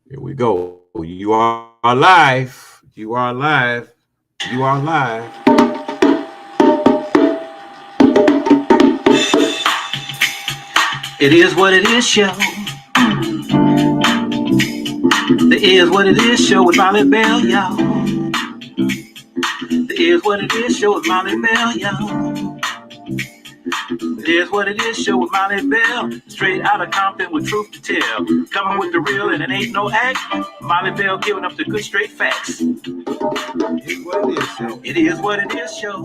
Here we go. You are live. You are live. You are live. It is what it is, show. The is what it is, show with Molly Bell, y'all. The is what it is, show with Molly Bell, y'all. It is what it is, show with Molly Bell. Straight out of Compton with truth to tell. Coming with the real and it ain't no act. Molly Bell giving up the good straight facts. It is what it is, show. It is what it is, show.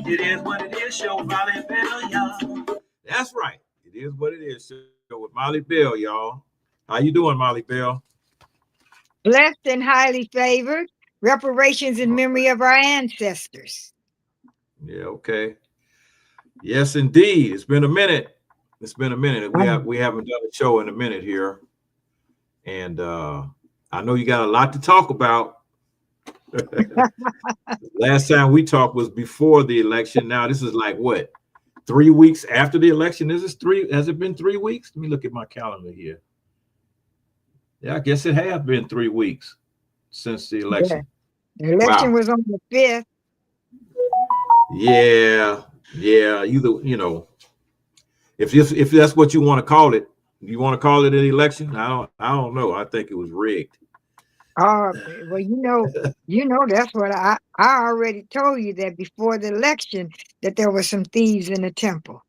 It is what it is, show with Molly Bell, y'all. That's right. It is what it is, show with Molly Bell, y'all. How you doing, Molly Bell? Blessed and highly favored, reparations in memory of our ancestors. Yeah, okay. Yes, indeed. It's been a minute. It's been a minute. We haven't done a show in a minute here. And I know you got a lot to talk about. Last time we talked was before the election. Now this is like what? 3 weeks after the election? Has it been 3 weeks? Let me look at my calendar here. Yeah, I guess it has been 3 weeks since the election. Yeah. The election was on the 5th. Yeah. If that's what you want to call it, you want to call it an election? I don't know. I think it was rigged. Well, that's what I already told you that before the election that there were some thieves in the temple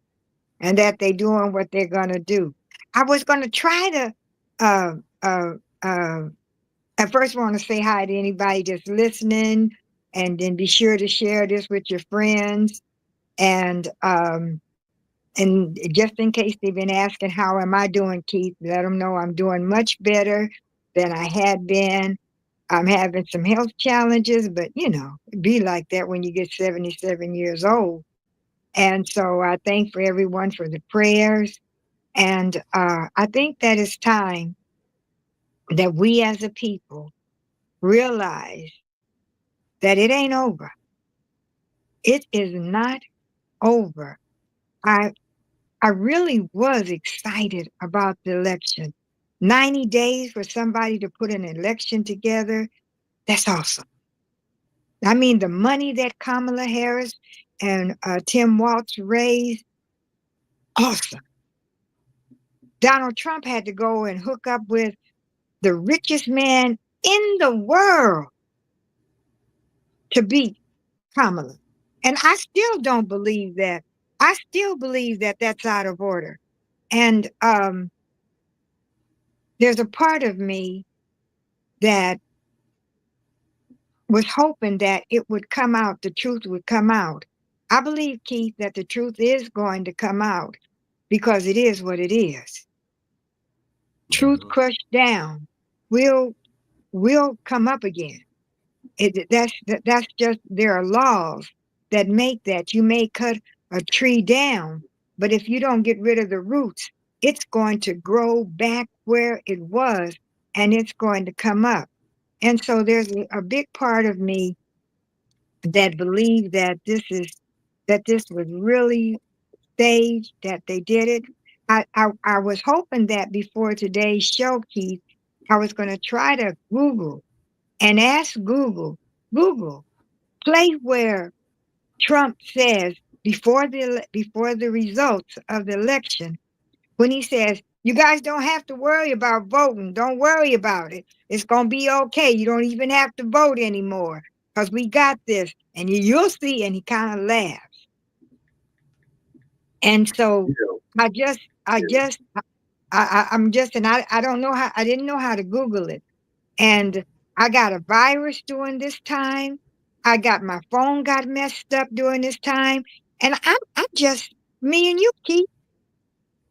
and that they doing what they're gonna do. I was gonna try to I first want to say hi to anybody that's listening, and then be sure to share this with your friends. And just in case they've been asking, how am I doing, Keith? Let them know I'm doing much better than I had been. I'm having some health challenges, but it'd be like that when you get 77 years old. And so I thank for everyone for the prayers. And I think that it's time that we as a people realize that it ain't over. It is not over. I I really was excited about the election. 90 days for somebody to put an election together, that's awesome. I mean, the money that Kamala Harris and Tim Walz raised, awesome. Donald Trump had to go and hook up with the richest man in the world to beat Kamala. And I still don't believe that. I still believe that that's out of order. And there's a part of me that was hoping that it would come out, the truth would come out. I believe, Keith, that the truth is going to come out because it is what it is. Truth crushed down will come up again. That's just, there are laws that make that. You may cut a tree down, but if you don't get rid of the roots, it's going to grow back where it was, and it's going to come up. And so there's a big part of me that believe that this was really staged, that they did it. I was hoping that before today's show, Keith, I was going to try to Google and ask Google, play where Trump says before the results of the election, when he says, you guys don't have to worry about voting. Don't worry about it. It's going to be okay. You don't even have to vote anymore because we got this. And you'll see. And he kind of laughs. And so I'm just, and I don't know how, I didn't know how to Google it. And I got a virus during this time. My phone got messed up during this time. And I'm just, me and you, Keith,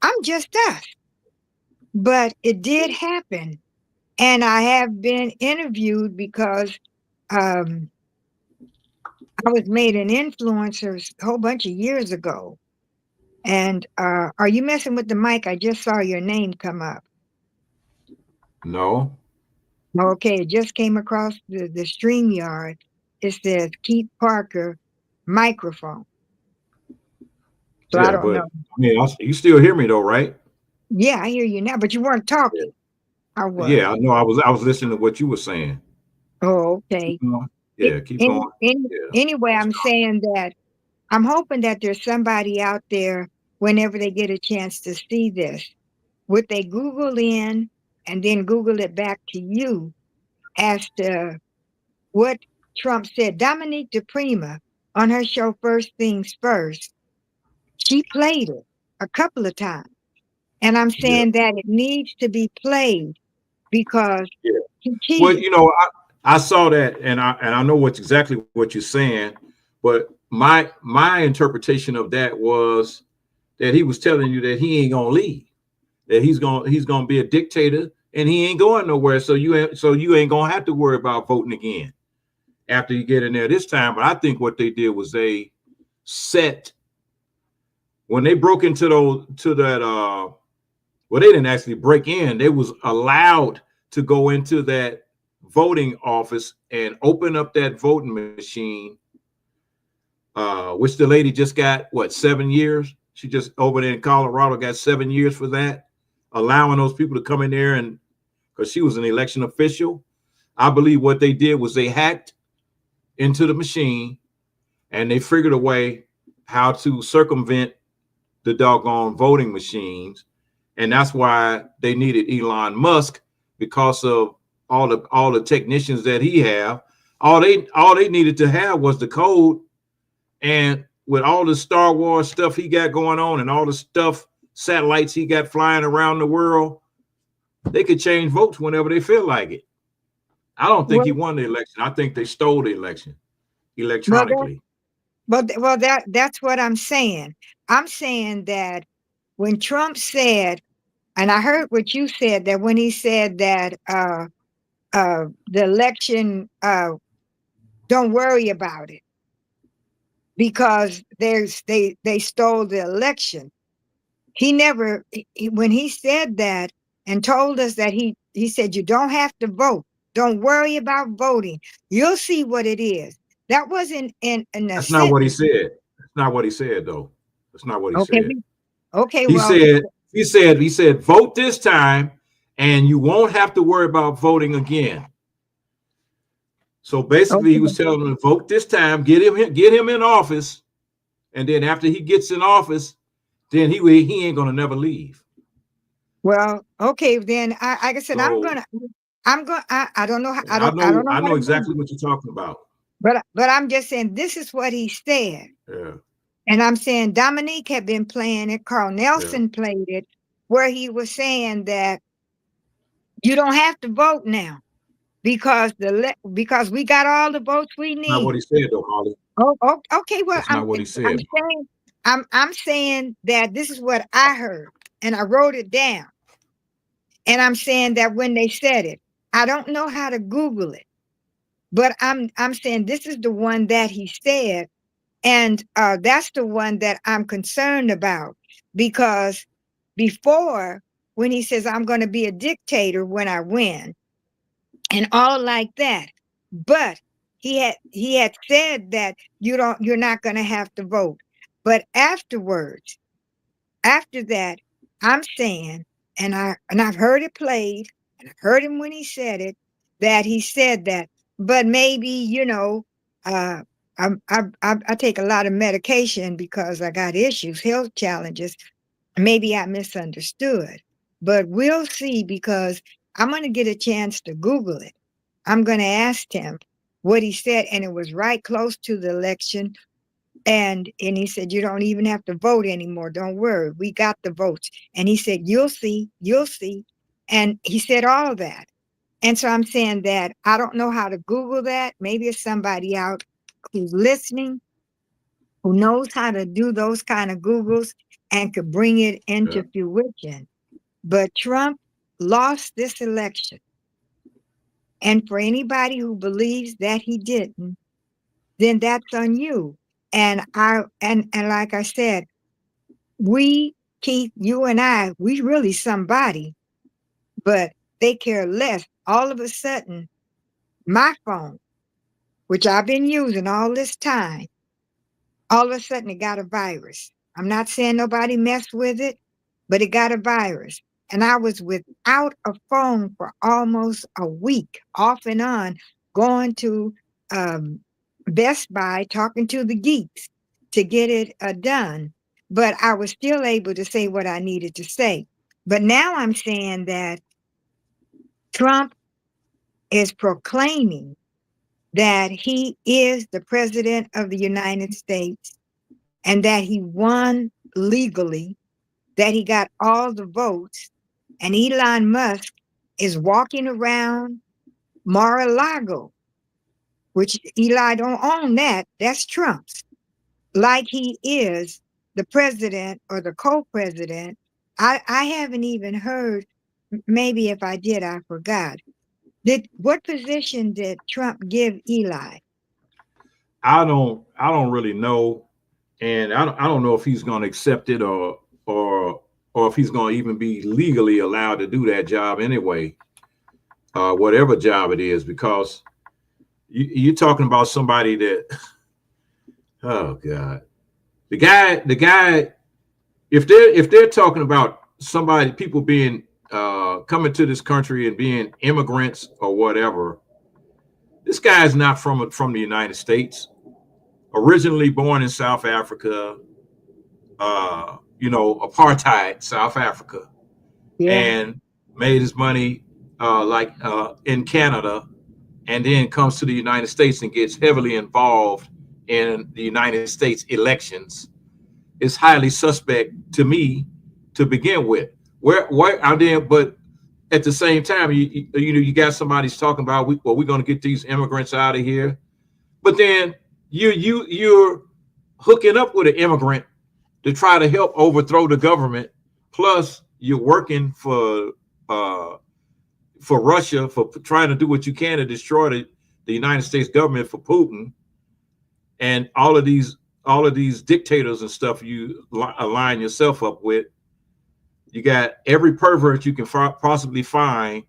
I'm just us. But it did happen. And I have been interviewed because I was made an influencer a whole bunch of years ago. And are you messing with the mic? I just saw your name come up. No. Okay, it just came across the StreamYard. It says Keith Parker microphone. So Yeah, I don't but know. I mean, you still hear me though, right? Yeah, I hear you now, but you weren't talking. I was. Yeah, I know. I was listening to what you were saying. Oh, okay. Yeah, keep going. Yeah. Anyway, I'm saying that I'm hoping that there's somebody out there whenever they get a chance to see this, would they Google in and then Google it back to you as to what Trump said. Dominique DePrima on her show First Things First, she played it a couple of times. And I'm Yeah. saying that it needs to be played because he Well, cheated. I saw that, and I know exactly what you're saying, but my interpretation of that was that he was telling you that he ain't gonna leave, that he's gonna be a dictator, and he ain't going nowhere. So you ain't gonna have to worry about voting again after you get in there this time. But I think what they did was they set, when they broke into that well, they didn't actually break in. They was allowed to go into that voting office and open up that voting machine, which the lady just got, what, 7 years? She just over there in Colorado got 7 years for that, allowing those people to come in there, and because she was an election official. I believe what they did was they hacked into the machine and they figured a way how to circumvent the doggone voting machines. And that's why they needed Elon Musk, because of all the technicians that he have. All they needed to have was the code. And with all the Star Wars stuff he got going on and all the stuff, satellites he got flying around the world, they could change votes whenever they feel like it. I don't think he won the election. I think they stole the election electronically. Well, that's what I'm saying. I'm saying that when Trump said, and I heard what you said, that when he said that the election, don't worry about it because they stole the election. He never, when he said that and told us that he said, you don't have to vote. Don't worry about voting. You'll see what it is. That wasn't in a That's not what he sentence. said. That's not what he said, though. That's not what he Okay. said. Okay. He Well, said, vote this time and you won't have to worry about voting again. So basically, he was telling them to vote this time, get him in office, and then after he gets in office, then he ain't gonna never leave. well, okay. Then like I said, So, I don't know. I don't know. I How know to exactly what you're talking about. But I'm just saying this is what he said. Yeah. And I'm saying Dominique had been playing it. Carl Nelson played it, where he was saying that you don't have to vote now because because we got all the votes we need. Not what he said, though, Molly. Oh, okay. Well, That's not what he said. I'm saying that this is what I heard, and I wrote it down. And I'm saying that when they said it, I don't know how to Google it, but I'm saying this is the one that he said. And that's the one that I'm concerned about, because before, when he says, I'm going to be a dictator when I win and all like that, but he had said that you're not going to have to vote. But afterwards, after that, I'm saying, and I've heard it played, and I heard him when he said it, that he said that, but maybe, I take a lot of medication because I got issues, health challenges. Maybe I misunderstood, but we'll see, because I'm going to get a chance to Google it. I'm going to ask him what he said, and it was right close to the election. And he said, you don't even have to vote anymore. Don't worry. We got the votes. And he said, you'll see, you'll see. And he said all that. And so I'm saying that I don't know how to Google that. Maybe it's somebody out who's listening, who knows how to do those kind of Googles and could bring it into fruition. But Trump lost this election. And for anybody who believes that he didn't, then that's on you. And like I said, we, Keith, you and I, we really somebody, but they care less. All of a sudden, my phone, which I've been using all this time, all of a sudden it got a virus. I'm not saying nobody messed with it, but it got a virus. and I was without a phone for almost a week, off and on, going to Best Buy, talking to the geeks to get it done. But I was still able to say what I needed to say. But now I'm saying that Trump is proclaiming that he is the president of the United States and that he won legally, that he got all the votes, and Elon Musk is walking around Mar-a-Lago, which Eli don't own that. That's Trump's. Like he is the president or the co-president. I haven't even heard, maybe if I did, I forgot. What position did Trump give Eli? I don't really know, and I don't know if he's going to accept it or if he's going to even be legally allowed to do that job anyway, whatever job it is, because you're talking about somebody that, oh God, the guy, if they're talking about somebody, people being coming to this country and being immigrants or whatever, this guy is not from the United States. Originally born in South Africa, apartheid South Africa, and made his money in Canada, and then comes to the United States and gets heavily involved in the United States elections. It's highly suspect to me to begin with. Where I did, but at the same time, you got somebody's talking about we're going to get these immigrants out of here, but then you're hooking up with an immigrant to try to help overthrow the government. Plus, you're working for Russia, for trying to do what you can to destroy the United States government, for Putin, and all of these dictators and stuff you align yourself up with. You got every pervert you can possibly find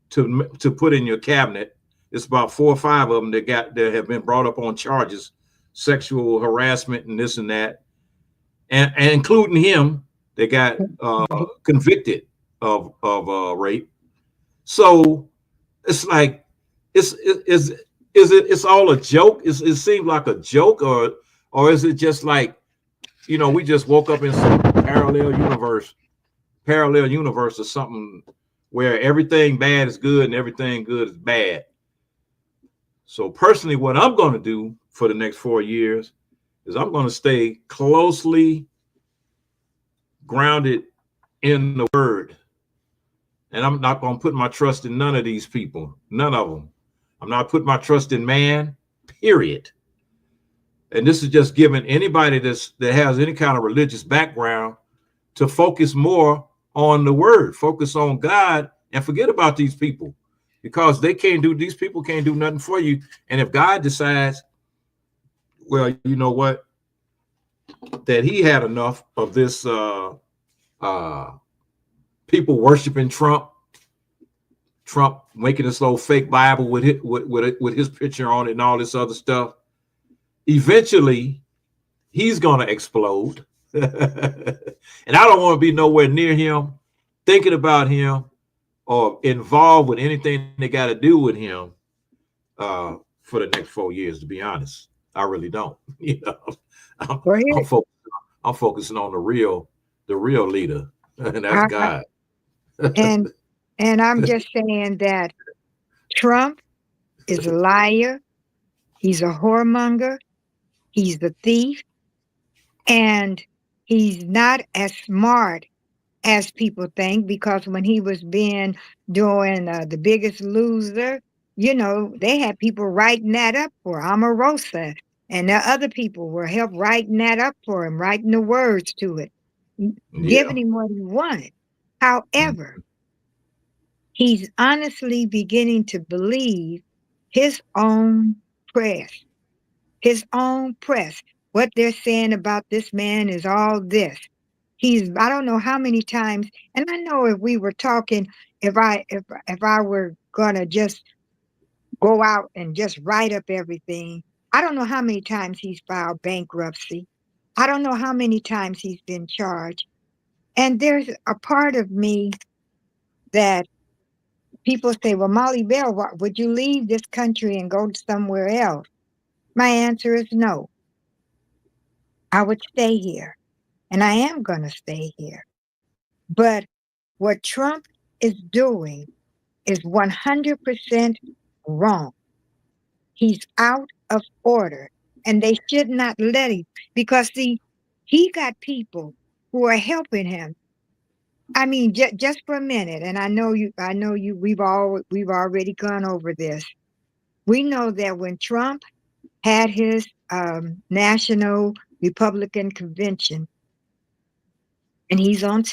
to put in your cabinet. It's about 4 or 5 of them that have been brought up on charges, sexual harassment and this and that, and including him, they got convicted of rape. So it's like it's all a joke. It seems like a joke, or is it just like, we just woke up in some parallel universe or something where everything bad is good and everything good is bad. So personally, what I'm going to do for the next 4 years is I'm going to stay closely grounded in the word. And I'm not going to put my trust in none of these people, none of them. I'm not putting my trust in man, period. And this is just giving anybody that has any kind of religious background to focus more on the word, focus on God, and forget about these people, because these people can't do nothing for you. And if God decides, well, you know what, that he had enough of this people worshiping Trump making this little fake Bible with his picture on it and all this other stuff, eventually he's going to explode. And I don't want to be nowhere near him, thinking about him, or involved with anything that got to do with him for the next 4 years, to be honest. I really don't. I'm focusing on the real leader, and that's God. And I'm just saying that Trump is a liar. He's a whoremonger. He's the thief. And he's not as smart as people think, because when he was doing The Biggest Loser, they had people writing that up for Omarosa, and the other people were help writing that up for him, writing the words to it, giving him what he wanted. However, he's honestly beginning to believe his own press. What they're saying about this man is all this. I don't know how many times, and I know if we were talking, if I were gonna just go out and just write up everything, I don't know how many times he's filed bankruptcy. I don't know how many times he's been charged. And there's a part of me that people say, well, Mollie Bell, would you leave this country and go somewhere else? My answer is no. I would stay here, and I am going to stay here. But what Trump is doing is 100% wrong. He's out of order, and they should not let him, because see, he got people who are helping him. I mean, just for a minute, and I know you. We've already gone over this. We know that when Trump had his National Republican Convention, and he's on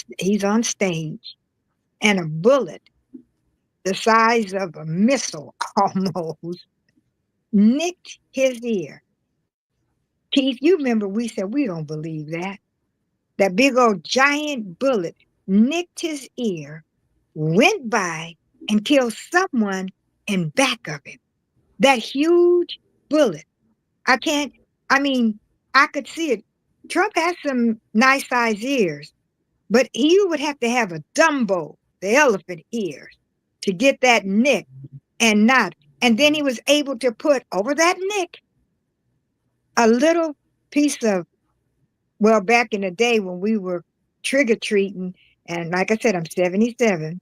stage, and a bullet the size of a missile almost nicked his ear. Keith, you remember we said we don't believe that. That big old giant bullet nicked his ear, went by, and killed someone in back of him. That huge bullet. I mean, I could see it. Trump has some nice sized ears, but you would have to have a Dumbo, the elephant ears, to get that nick and not. And then he was able to put over that nick a little piece of, well, back in the day when we were trigger treating, and like I said, I'm 77,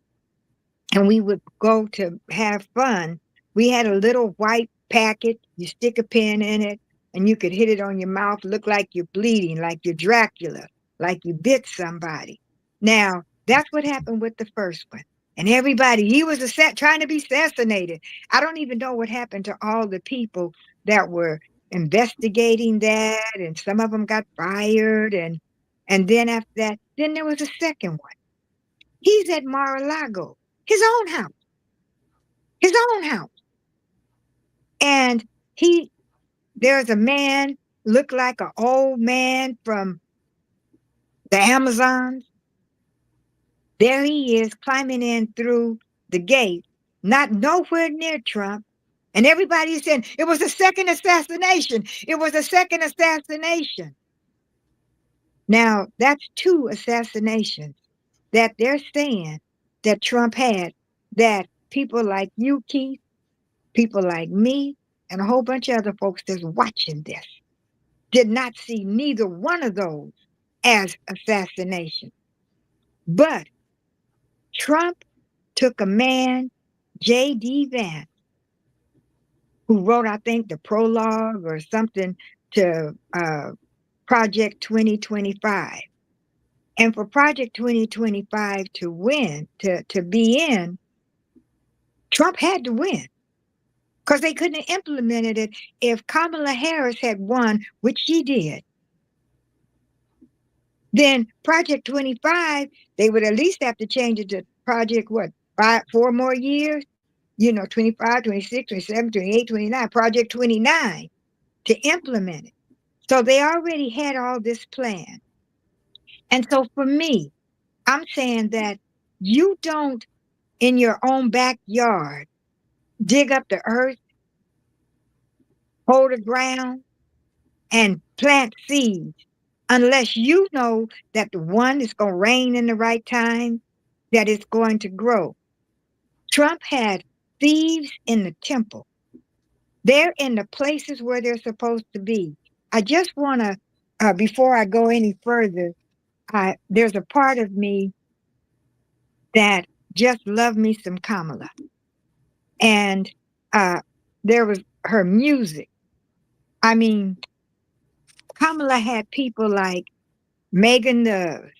and we would go to have fun. We had a little white packet. You stick a pin in it, and you could hit it on your mouth, look like you're bleeding, like you're Dracula, like you bit somebody. Now, that's what happened with the first one. And everybody, he was trying to be assassinated. I don't even know what happened to all the people that were investigating that, and some of them got fired. And then after that, then there was a second one. He's at Mar-a-Lago, his own house. His own house. And there's a man, looked like an old man from the Amazons. There he is, climbing in through the gate, not nowhere near Trump. And everybody's saying it was a second assassination. It was a second assassination. Now, that's 2 assassinations that they're saying that Trump had, that people like you, Keith, people like me, and a whole bunch of other folks that's watching this did not see neither one of those as assassination. But Trump took a man, J.D. Vance, who wrote, I think, the prologue or something to Project 2025. And for Project 2025 to win, to be in, Trump had to win, because they couldn't have implemented it if Kamala Harris had won, which she did. Then Project 25, they would at least have to change it to Project, 4 more years? 25, 26, 27, 28, 29, Project 29 to implement it. So they already had all this plan. And so for me, I'm saying that you don't, in your own backyard, dig up the earth, hold the ground, and plant seeds unless you know that the one is going to rain in the right time, that it's going to grow. Trump had thieves in the temple. They're in the places where they're supposed to be. I just want to, before I go any further, there's a part of me that just loved me some Kamala. And there was her music. I mean, Kamala had people like Megan the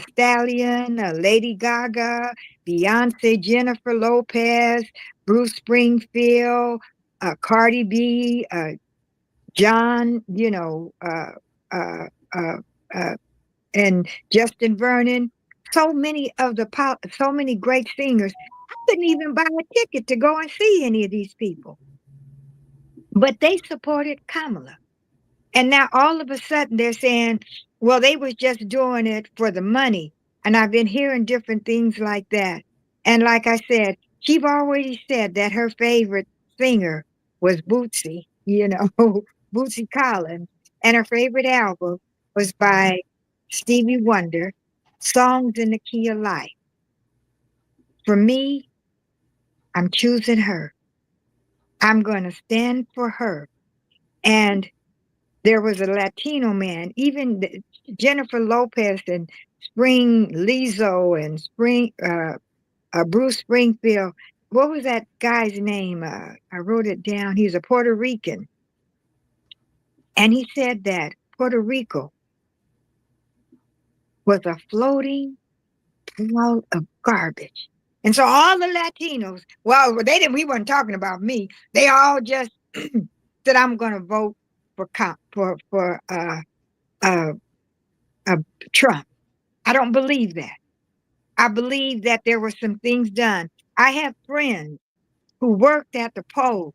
Stallion, Lady Gaga, Beyonce, Jennifer Lopez, Bruce Springfield, Cardi B, John, and Justin Vernon. So many great singers. I couldn't even buy a ticket to go and see any of these people. But they supported Kamala. And now all of a sudden they're saying, well, they was just doing it for the money. And I've been hearing different things like that. And like I said, she've already said that her favorite singer was Bootsy, Bootsy Collins. And her favorite album was by Stevie Wonder, Songs in the Key of Life. For me, I'm choosing her. I'm going to stand for her. And there was a Latino man, even Jennifer Lopez and Spring Lizzo and Bruce Springfield. What was that guy's name? I wrote it down. He's a Puerto Rican. And he said that Puerto Rico was a floating pile of garbage. And so all the Latinos, well, they didn't. We weren't talking about me. They all just said, "I'm going to vote for Trump." I don't believe that. I believe that there were some things done. I have friends who worked at the polls.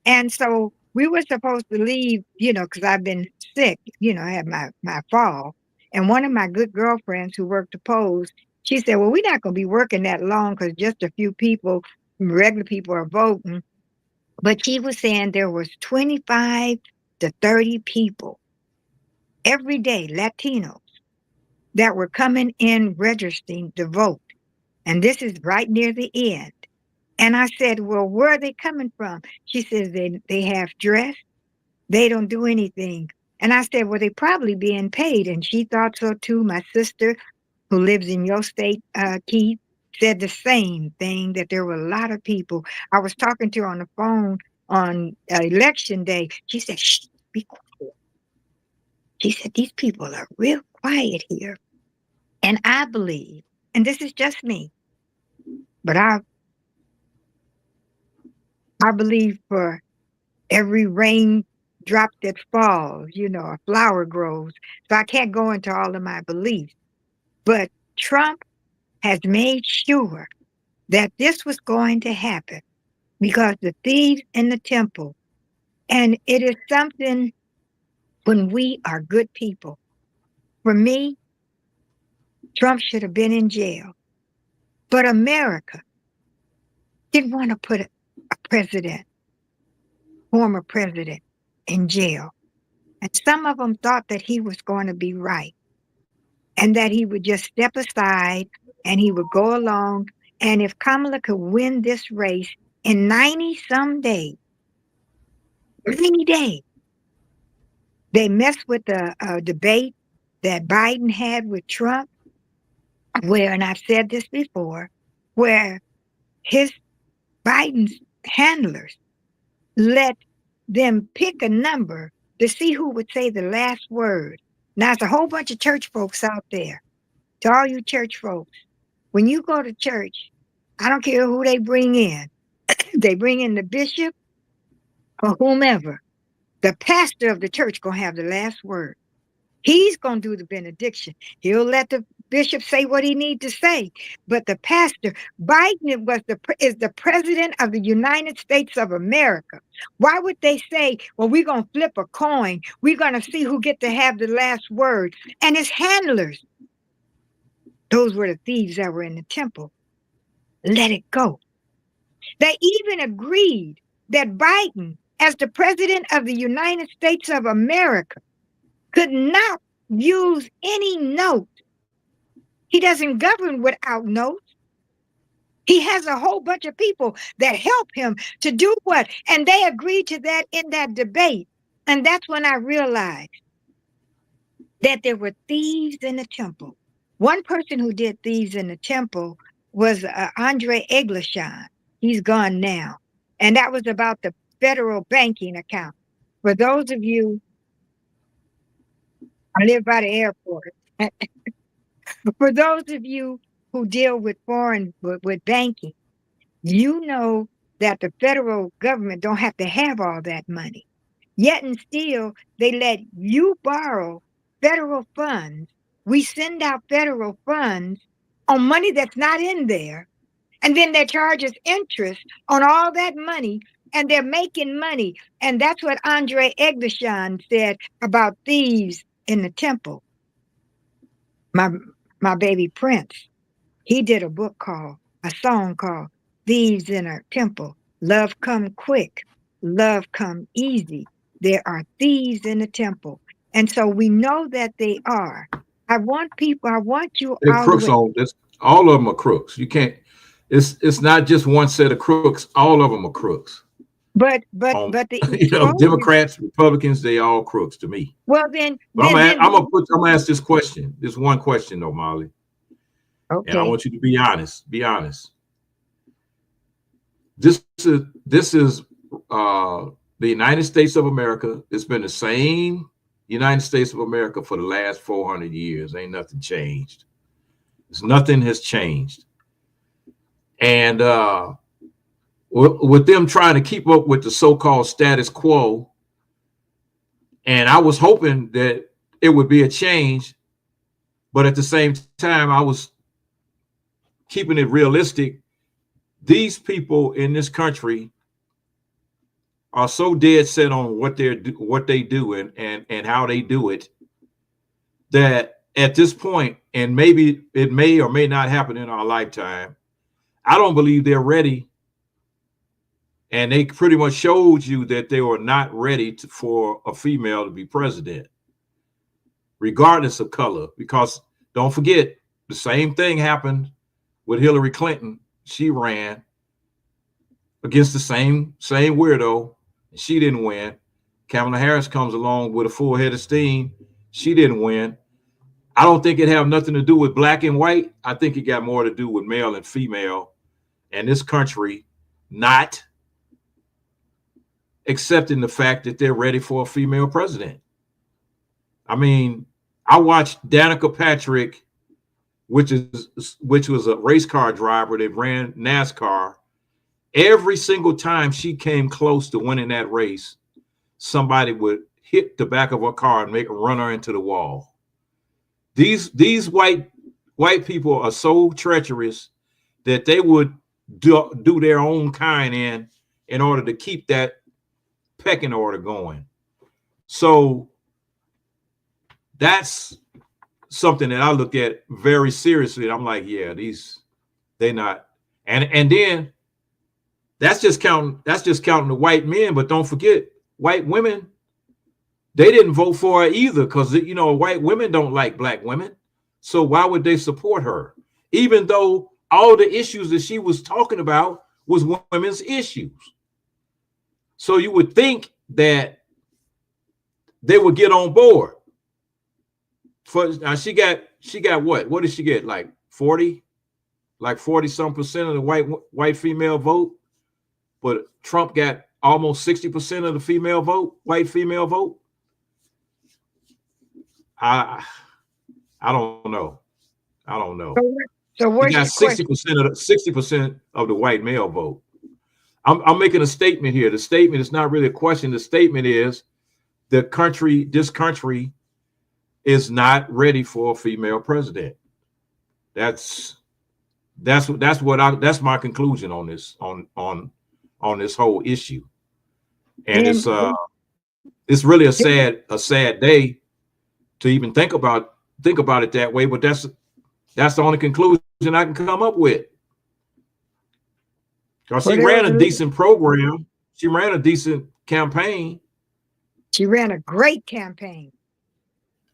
And so we were supposed to leave, because I've been sick, I had my fall. And one of my good girlfriends who worked the polls, she said, well, we're not going to be working that long because just a few people, regular people are voting. But she was saying there was 25 to 30 people every day, Latinos, that were coming in registering to vote. And this is right near the end. And I said, well, where are they coming from? She says they have dress. They don't do anything. And I said, well, they probably being paid. And she thought so too. My sister, who lives in your state, Keith, said the same thing, that there were a lot of people. I was talking to her on the phone on election day. She said, shh, be quiet. She said, these people are real quiet here. And I believe, and this is just me, but I believe for every raindrop that falls, a flower grows. So I can't go into all of my beliefs. But Trump has made sure that this was going to happen because the thieves in the temple, and it is something when we are good people. For me, Trump should have been in jail. But America didn't want to put a former president, in jail. And some of them thought that he was going to be right and that he would just step aside and he would go along. And if Kamala could win this race in 90-some days, 90 days, they messed with the debate that Biden had with Trump, where, and I've said this before, where Biden's handlers let them pick a number to see who would say the last word. Now, it's a whole bunch of church folks out there. To all you church folks, when you go to church, I don't care who they bring in. They bring in the bishop or whomever. The pastor of the church going to have the last word. He's going to do the benediction. He'll let the bishop say what he needs to say. But the pastor, Biden is the president of the United States of America. Why would they say, well, we're going to flip a coin. We're going to see who gets to have the last word. And his handlers, those were the thieves that were in the temple, let it go. They even agreed that Biden, as the president of the United States of America, could not use any note. He doesn't govern without notes. He has a whole bunch of people that help him to do what? And they agreed to that in that debate. And that's when I realized that there were thieves in the temple. One person who did thieves in the temple was Andre Eglishan. He's gone now. And that was about the federal banking account. For those of you, I live by the airport. For those of you who deal with with banking, you know that the federal government don't have to have all that money. Yet and still, they let you borrow federal funds. We send out federal funds on money that's not in there. And then they charge us interest on all that money, and they're making money. And that's what Andre Eglishan said about thieves in the temple. My baby Prince, he did a song called Thieves in a Temple. Love come quick, love come easy. There are thieves in the temple. And so we know that they are. I want you They're all crooks the way. all of them are crooks. You can't, it's not just one set of crooks. All of them are crooks. But the exposure, Democrats, Republicans, they all crooks to me. well But I'm gonna ask this question. This one question though, Molly. okay. And I want you to be honest. Be honest. This is the United States of America. It's been the same United States of America for the last 400 years. Ain't nothing changed. Nothing has changed. And with them trying to keep up with the so-called status quo, and I was hoping that it would be a change, but at the same time, I was keeping it realistic. These people in this country are so dead set on what they do and how they do it, that at this point, and maybe it may or may not happen in our lifetime, I don't believe they're ready. And they pretty much showed you that they were not ready for a female to be president, regardless of color. Because don't forget, the same thing happened with Hillary Clinton. She ran against the same weirdo. She didn't win. Kamala Harris comes along with a full head of steam. She didn't win. I don't think it have nothing to do with black and white. I think it got more to do with male and female, and this country not accepting the fact that they're ready for a female president. I mean, I watched Danica Patrick, which was a race car driver that ran NASCAR. Every single time she came close to winning that race, somebody would hit the back of her car and run her into the wall. These white people are so treacherous that they would do their own kind in order to keep that pecking order going. So that's something that I look at very seriously. I'm like, yeah, they not, and then that's just counting the white men. But don't forget, white women, they didn't vote for her either, because white women don't like black women. So why would they support her? Even though all the issues that she was talking about was women's issues. So you would think that they would get on board. She got what? What did she get? Like 40 some percent of the white female vote. But Trump got almost 60% of the female vote, white female vote. I don't know. So he got 60% of the white male vote. I'm making a statement here. The statement is not really a question. The statement is this country is not ready for a female president. That's my conclusion on this on this whole issue. And it's really a sad day to even think about it that way. But that's the only conclusion I can come up with. Because she ran a decent program. She ran a decent campaign. She ran a great campaign.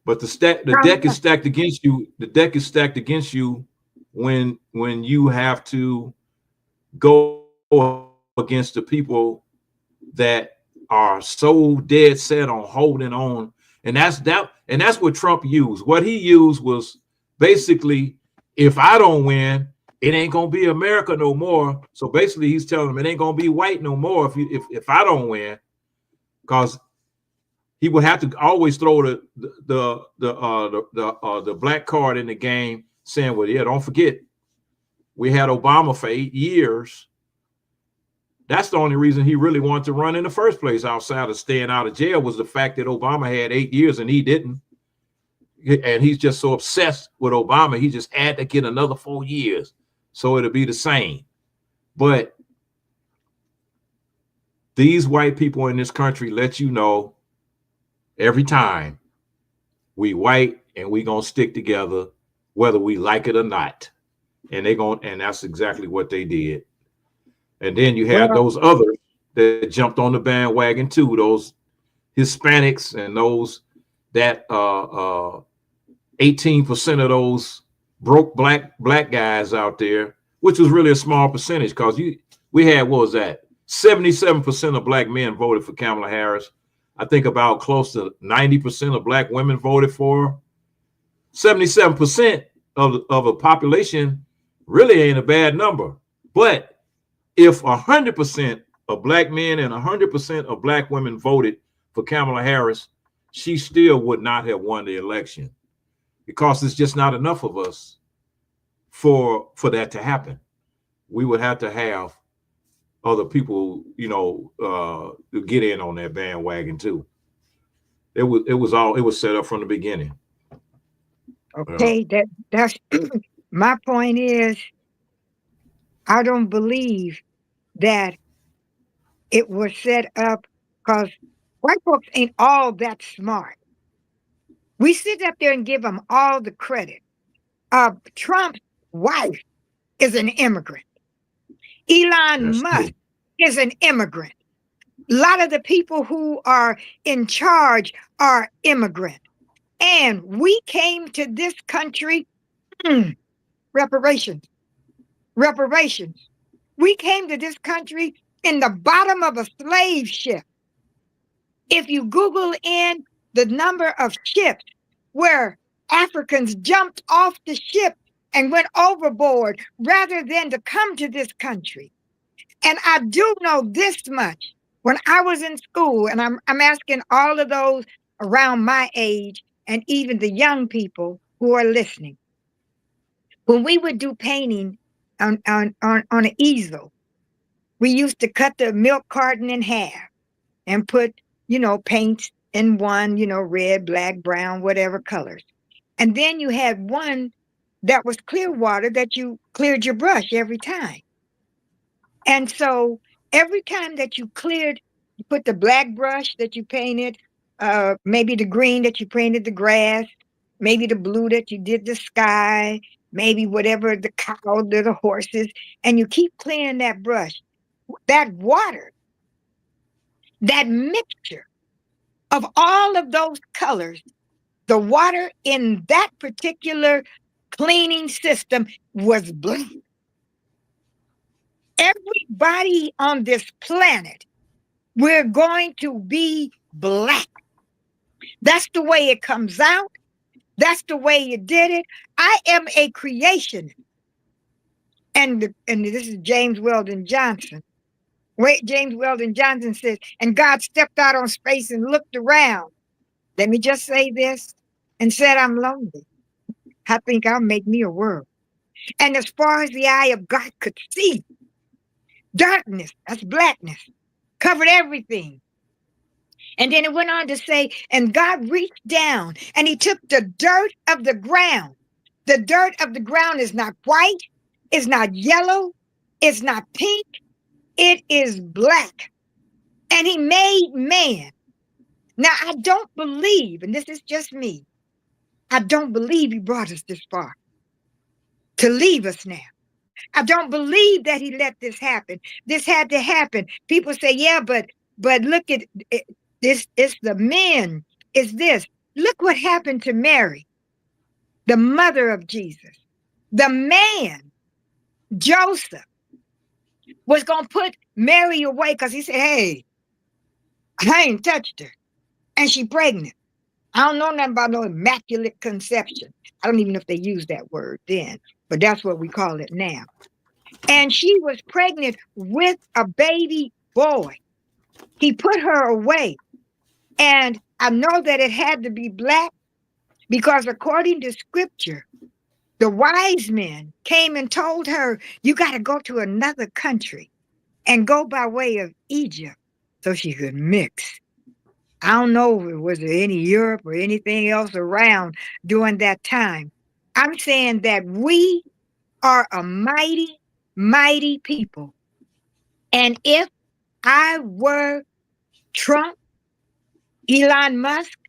But the deck is stacked against you. The deck is stacked against you when you have to go against the people that are so dead set on holding on. And that's what Trump used. What he used was basically, if I don't win, it ain't gonna be America no more. So basically, he's telling them it ain't gonna be white no more if I don't win, because he would have to always throw the black card in the game, saying, "Well, yeah, don't forget, we had Obama for 8 years." That's the only reason he really wanted to run in the first place, outside of staying out of jail, was the fact that Obama had 8 years and he didn't. And he's just so obsessed with Obama, he just had to get another 4 years so it'll be the same. But these white people in this country let you know every time, we white and we gonna stick together whether we like it or not. And that's exactly what they did. And then you have those others that jumped on the bandwagon too, those Hispanics and those that 18% of those broke black guys out there which was really a small percentage because we had, what was that? 77% of black men voted for Kamala Harris. I think about close to 90% of black women voted for her. 77% of a population really ain't a bad number. But if 100% of black men and 100% of black women voted for Kamala Harris, she still would not have won the election because there's just not enough of us for that to happen. We would have to have other people, to get in on that bandwagon too. It was set up from the beginning. Okay, that's my point is, I don't believe that it was set up because white folks ain't all that smart. We sit up there and give them all the credit. Trump's wife is an immigrant. Elon Musk is an immigrant. A lot of the people who are in charge are immigrant. And we came to this country, reparations. We came to this country in the bottom of a slave ship. If you Google in the number of ships where Africans jumped off the ship and went overboard rather than to come to this country. And I do know this much. When I was in school, and I'm asking all of those around my age and even the young people who are listening, when we would do painting on an easel, we used to cut the milk carton in half and put, paints in one, red, black, brown, whatever colors. And then you had one that was clear water that you cleared your brush every time. And so every time that you cleared, you put the black brush that you painted, maybe the green that you painted the grass, maybe the blue that you did the sky, maybe whatever, the cow, the horses, and you keep clearing that brush. That water, that mixture of all of those colors, the water in that particular cleaning system was black. Everybody on this planet, we're going to be black. That's the way it comes out. That's the way you did it. I am a creationist. And this is James Weldon Johnson. James Weldon Johnson says, and God stepped out on space and looked around. Let me just say this and said, I'm lonely. I think I'll make me a world. And as far as the eye of God could see, darkness, that's blackness, covered everything. And then it went on to say, and God reached down and he took the dirt of the ground. The dirt of the ground is not white, it's not yellow, it's not pink, it is black. And he made man. Now, I don't believe, and this is just me, I don't believe he brought us this far to leave us now. I don't believe that he let this happen. This had to happen. People say, yeah, but look at it, this. It's the men. It's this. Look what happened to Mary, the mother of Jesus. The man, Joseph, was going to put Mary away because he said, hey, I ain't touched her. And she pregnant. I don't know nothing about no immaculate conception. I don't even know if they used that word then, but that's what we call it now. And she was pregnant with a baby boy. He put her away. And I know that it had to be black because according to scripture, the wise men came and told her, you got to go to another country and go by way of Egypt so she could mix. I don't know, was there any Europe or anything else around during that time. I'm saying that we are a mighty, mighty people. And if I were Trump, Elon Musk,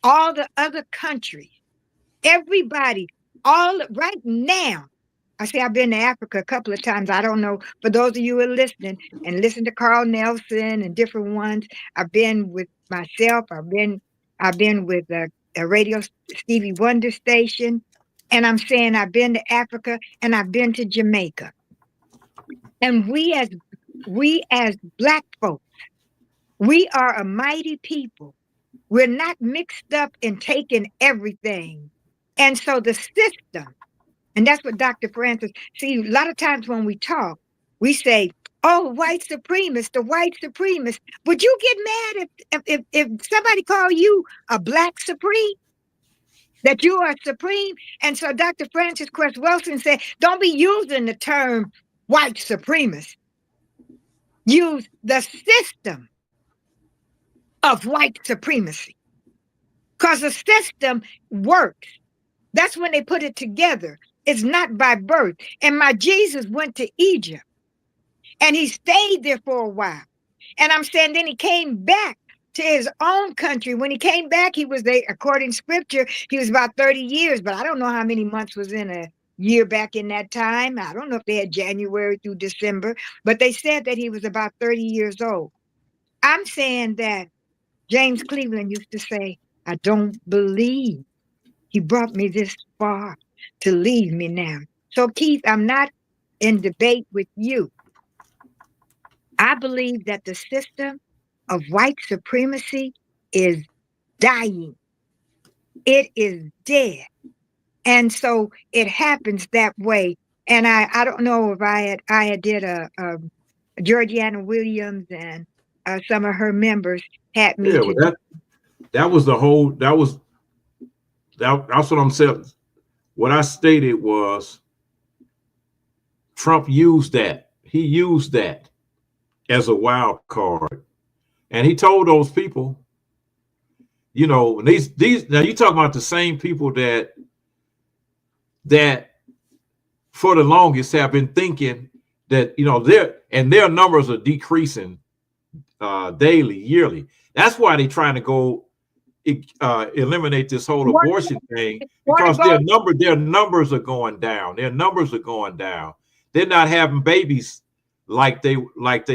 all the other countries, everybody, all right now, I say I've been to Africa a couple of times. I don't know, for those of you who are listening and listen to Carl Nelson and different ones, I've been with myself. I've been with a radio Stevie Wonder station. And I'm saying I've been to Africa and I've been to Jamaica. And we as Black folks, we are a mighty people. We're not mixed up in taking everything. And so the system, and that's what Dr. Francis, see, a lot of times when we talk, we say, oh, white supremacist, the white supremacist. Would you get mad if somebody call you a Black supreme? That you are supreme? And so Dr. Francis Cress Wilson said, don't be using the term white supremacist. Use the system of white supremacy. Because the system works. That's when they put it together. It's not by birth. And my Jesus went to Egypt and he stayed there for a while. And I'm saying then he came back to his own country. When he came back, he was there, according to scripture, he was about 30 years, but I don't know how many months was in a year back in that time. I don't know if they had January through December, but they said that he was about 30 years old. I'm saying that James Cleveland used to say, I don't believe he brought me this far to leave me now. So Keith, I'm not in debate with you. I believe that the system of white supremacy is dying. It is dead. And so it happens that way. And I don't know if I had did a Georgiana Williams and some of her members had me to that was the whole, that's what I'm saying. What I stated was Trump used that. He used that as a wild card. And he told those people, you know, these now you talk about the same people that for the longest have been thinking that, you know, their numbers are decreasing daily, yearly. That's why they're trying to go eliminate this whole abortion thing, because their numbers are going down. Their numbers are going down. They're not having babies like they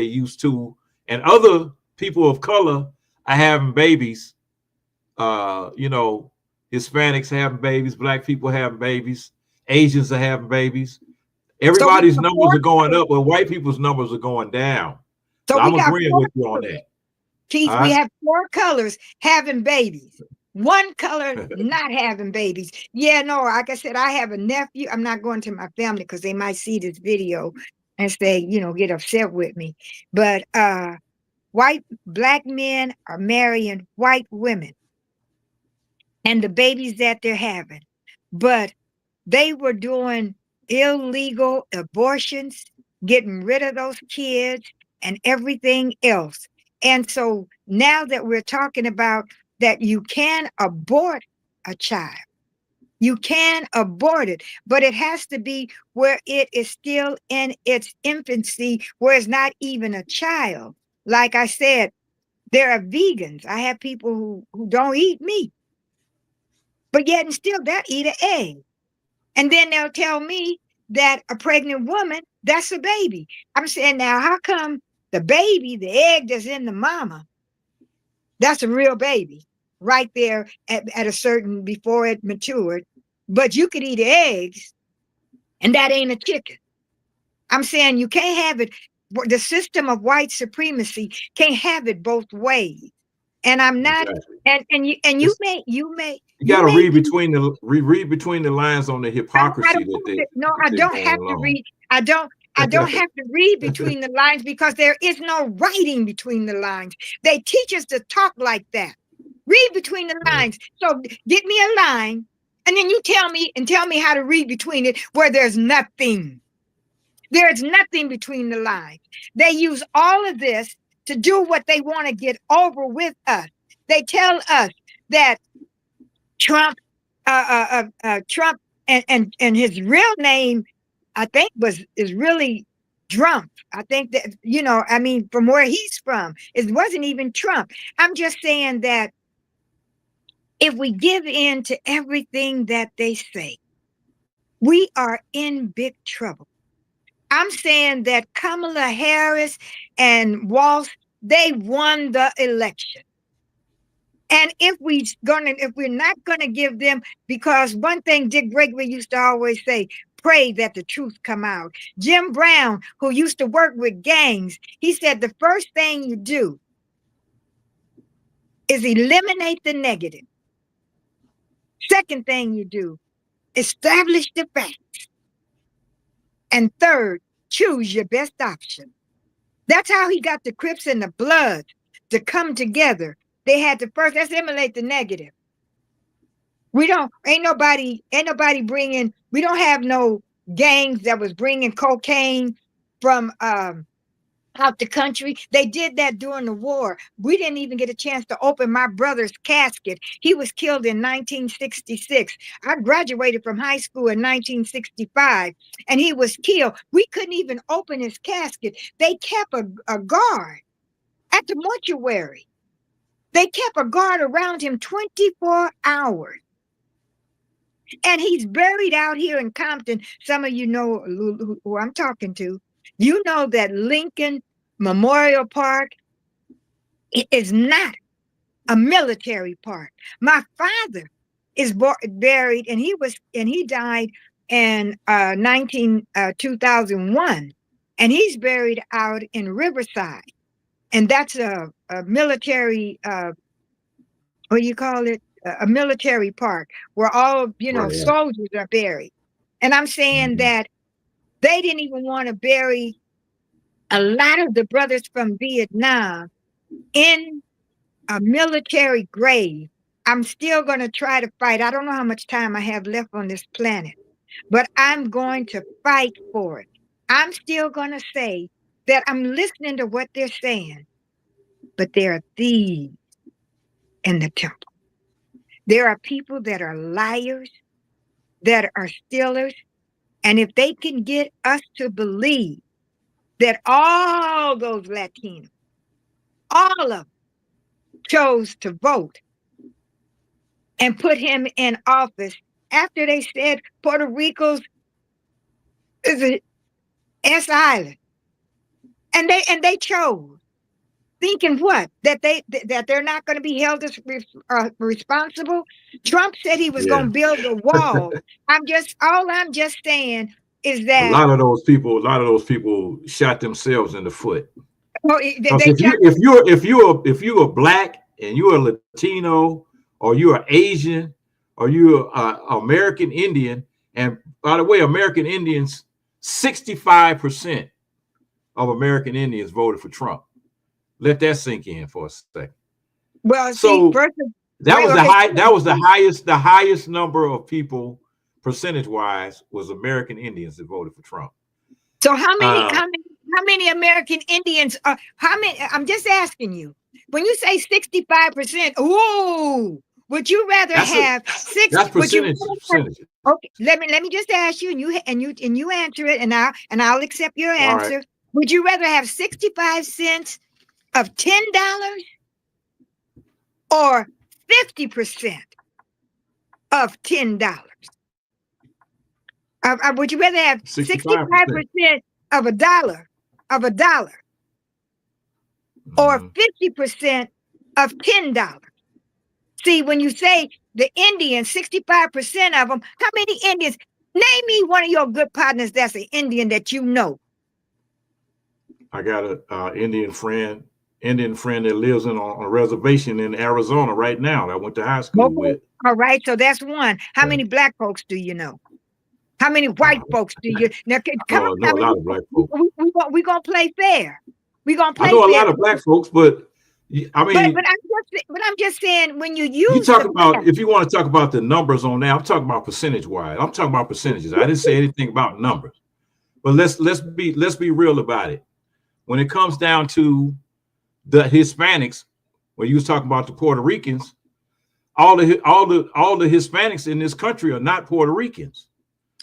used to, and other people of color are having babies. You know, Hispanics having babies, Black people having babies, Asians are having babies. Everybody's numbers are going up, but white people's numbers are going down. So I'm agreeing with you on that. Keith, we have 4 colors having babies. 1 color not having babies. Yeah, no, like I said, I have a nephew. I'm not going to my family because they might see this video and say, you know, get upset with me. But Black men are marrying white women and the babies that they're having. But they were doing illegal abortions, getting rid of those kids and everything else. And so now that we're talking about that you can abort a child, you can abort it, but it has to be where it is still in its infancy, where it's not even a child. Like I said, there are vegans. I have people who don't eat meat, but yet and still they'll eat an egg. And then they'll tell me that a pregnant woman, that's a baby. I'm saying, now, how come the baby, the egg that's in the mama, that's a real baby right there at a certain, before it matured, but you could eat eggs and that ain't a chicken. I'm saying you can't have it. The system of white supremacy can't have it both ways. And I'm not, exactly. and you may. You got to read between the lines on the hypocrisy I don't have to read. I don't have to read between the lines because there is no writing between the lines. They teach us to talk like that. Read between the lines. So get me a line, and then you tell me how to read between it where there's nothing. There is nothing between the lines. They use all of this to do what they want to get over with us. They tell us that Trump and his real name, I think, is really Trump. I think that, you know, I mean, from where he's from, it wasn't even Trump. I'm just saying that if we give in to everything that they say, we are in big trouble. I'm saying that Kamala Harris and Walsh, they won the election. And if we're not gonna give them, because one thing Dick Gregory used to always say, pray that the truth come out. Jim Brown, who used to work with gangs, he said the first thing you do is eliminate the negative. Second thing you do, establish the facts. And third, choose your best option. That's how he got the Crips and the Bloods to come together. They had to first, let's eliminate the negative. Ain't nobody bringing, we don't have no gangs that was bringing cocaine from out the country. They did that during the war. We didn't even get a chance to open my brother's casket. He was killed in 1966. I graduated from high school in 1965, and he was killed. We couldn't even open his casket. They kept a guard at the mortuary. They kept a guard around him 24 hours. And he's buried out here in Compton. Some of you know who I'm talking to. You know that Lincoln Memorial Park is not a military park. My father is buried, and he died in 2001, and he's buried out in Riverside, and that's a military. What do you call it? A military park where all soldiers are buried. And I'm saying that they didn't even want to bury a lot of the brothers from Vietnam in a military grave. I'm still going to try to fight. I don't know how much time I have left on this planet, but I'm going to fight for it. I'm still going to say that I'm listening to what they're saying, but there are thieves in the temple. There are people that are liars, that are stealers, and if they can get us to believe that all those Latinos, all of them, chose to vote and put him in office after they said Puerto Rico's is an S island, and they chose, thinking what? That they're not going to be held as responsible. Trump said he was going to build a wall. I'm just saying is that a lot of those people shot themselves in the foot. Well, if you're Black and you're a Latino, or you're Asian, or you're American Indian, and by the way, American Indians, 65% of American Indians voted for Trump. Let that sink in for a second. Well, so that was the highest number of people percentage wise was American Indians that voted for Trump. So how many American Indians are, I'm just asking you, when you say 65%, ooh, would you rather have six? That's percentage. Okay, let me just ask you, and you answer it, and I'll accept your answer. Right. Would you rather have 65 cents of $10 or 50% of $10? Would you rather have 65% of a dollar or 50% of $10? See, when you say the Indians, 65% of them, how many Indians? Name me one of your good partners that's an Indian that you know. I got an Indian friend that lives on a reservation in Arizona right now that I went to high school with. All right, so that's one. How many Black folks do you know? How many white folks do you now? Come on, a lot of Black folks. We're gonna play fair. We're gonna play. I know a lot of Black folks, but I mean, but I'm just saying when you talk about, if you want to talk about the numbers on that, I'm talking about percentage wise. I'm talking about percentages. I didn't say anything about numbers, but let's be real about it. When it comes down to the Hispanics, when you was talking about the Puerto Ricans, all the Hispanics in this country are not Puerto Ricans.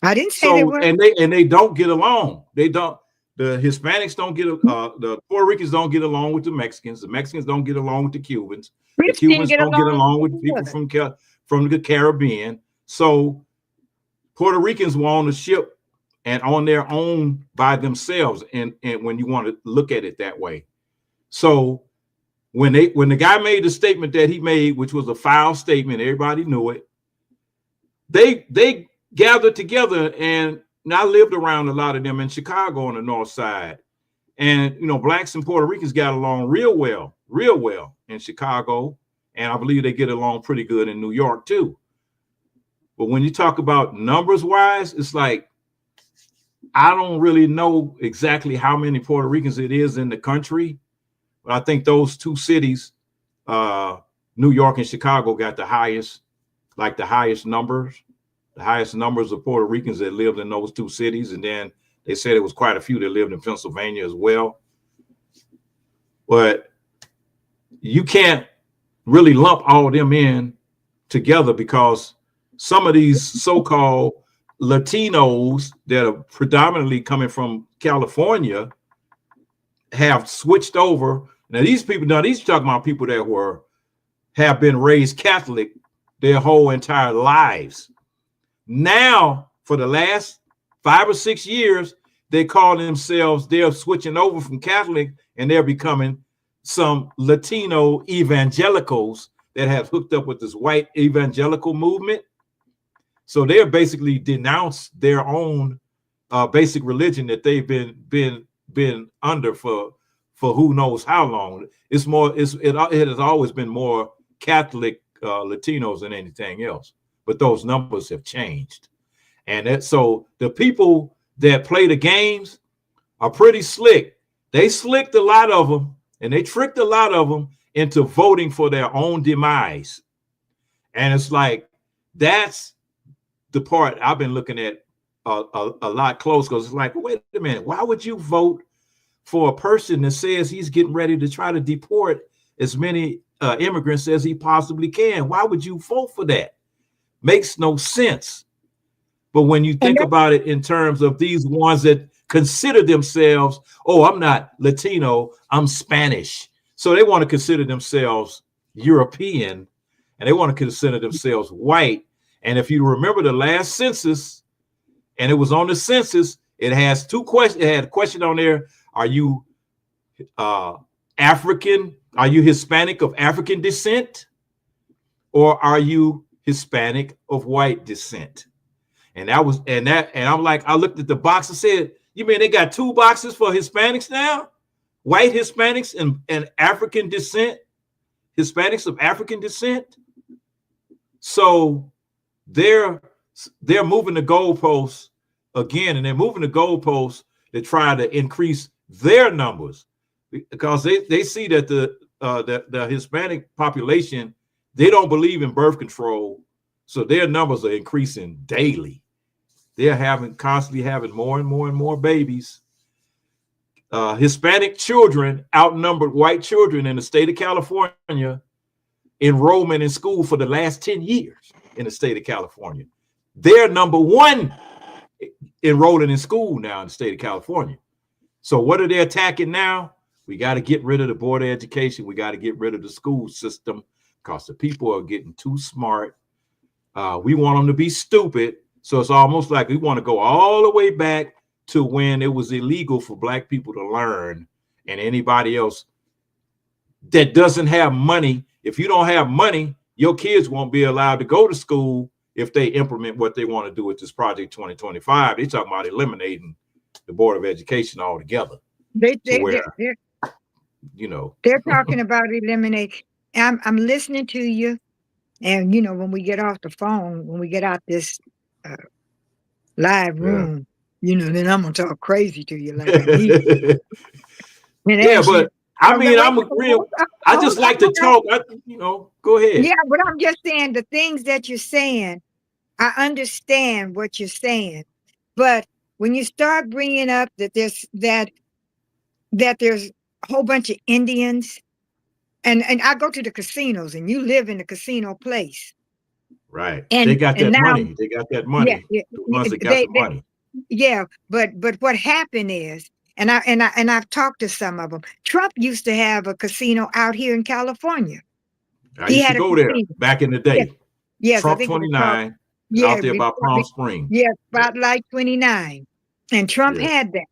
I didn't say they were. And they don't get along. They don't. The Hispanics don't get, the Puerto Ricans don't get along with the Mexicans. The Mexicans don't get along with the Cubans. The Cubans don't get along with people from the Caribbean. So Puerto Ricans were on the ship and on their own by themselves. And when you want to look at it that way. So when the guy made the statement that he made, which was a foul statement, everybody knew it. They gathered together and I lived around a lot of them in Chicago on the north side. And, you know, blacks and Puerto Ricans got along real well in Chicago. And I believe they get along pretty good in New York, too. But when you talk about numbers wise, it's like, I don't really know exactly how many Puerto Ricans it is in the country. But I think those two cities, New York and Chicago, got the highest numbers of Puerto Ricans that lived in those two cities. And then they said it was quite a few that lived in Pennsylvania as well. But you can't really lump all of them in together, because some of these so-called Latinos that are predominantly coming from California have switched over. Now these are talking about people that have been raised Catholic their whole entire lives. Now, for the last 5 or 6 years, they're switching over from Catholic, and they're becoming some Latino evangelicals that have hooked up with this white evangelical movement. So they're basically denounced their own basic religion that they've been under for who knows how long. It has always been more Catholic Latinos than anything else, but those numbers have changed. And so the people that play the games are pretty slick. They slicked a lot of them, and they tricked a lot of them into voting for their own demise. And it's like, that's the part I've been looking at a lot close, because it's like, wait a minute, why would you vote for a person that says he's getting ready to try to deport as many immigrants as he possibly can? Why would you vote for that? Makes no sense. But when you think about it in terms of these ones that consider themselves, oh, I'm not Latino, I'm Spanish. So they want to consider themselves European, and they want to consider themselves white. And if you remember the last census, and it was on the census, it has two questions. It had a question on there. Are you African? Are you Hispanic of African descent? Or are you Hispanic of white descent? And I'm like, I looked at the box and said, you mean they got 2 boxes for Hispanics now? White Hispanics and African descent, Hispanics of African descent. So they're moving the goalposts again, and they're moving the goalposts to try to increase their numbers, because they see that the Hispanic population, they don't believe in birth control, so their numbers are increasing daily. They're constantly having more and more and more babies. Hispanic children outnumbered white children in the state of California. Enrollment in school for the last 10 years in the state of California. They're number 1 enrolling in school now in the state of California. So what are they attacking now? We got to get rid of the Board of Education. We got to get rid of the school system, because the people are getting too smart. We want them to be stupid. So it's almost like we want to go all the way back to when it was illegal for black people to learn, and anybody else that doesn't have money. If you don't have money, your kids won't be allowed to go to school if they implement what they want to do with this Project 2025. They're talking about eliminating the Board of Education altogether. They're talking about eliminate. I'm listening to you, and when we get off the phone, when we get out this live room, then I'm gonna talk crazy to you like I need. But I'm real. I just like to talk. Go ahead. Yeah, but I'm just saying the things that you're saying. I understand what you're saying, but when you start bringing up that there's a whole bunch of Indians, and I go to the casinos, and you live in the casino place, right? And they got that money. They got that money. Yeah, the ones that got the money. Yeah, but what happened is, and I've talked to some of them. Trump used to have a casino out here in California. I used to go there back in the day. Yes, Trump 29. Out there by Palm Springs. Yeah, Spotlight 29. And Trump had that.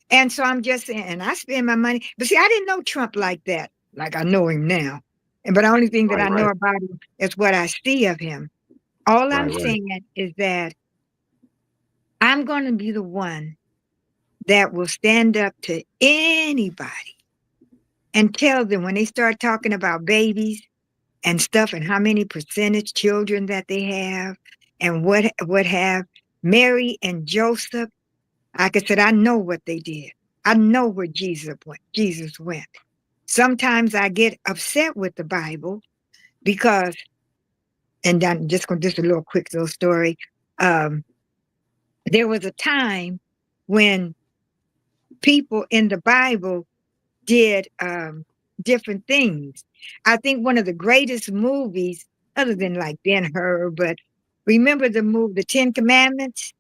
And so I'm just saying, and I spend my money. But see, I didn't know Trump like that, like I know him now. But the only thing that I know about him is what I see of him. All I'm saying is that I'm going to be the one that will stand up to anybody and tell them when they start talking about babies and stuff and how many percentage children that they have and what have Mary and Joseph. Like I said, I know what they did. I know where Jesus went. Sometimes I get upset with the Bible because, and I'm just going to just a little quick little story. There was a time when people in the Bible did different things. I think one of the greatest movies, other than like Ben-Hur, but remember the movie, The Ten Commandments?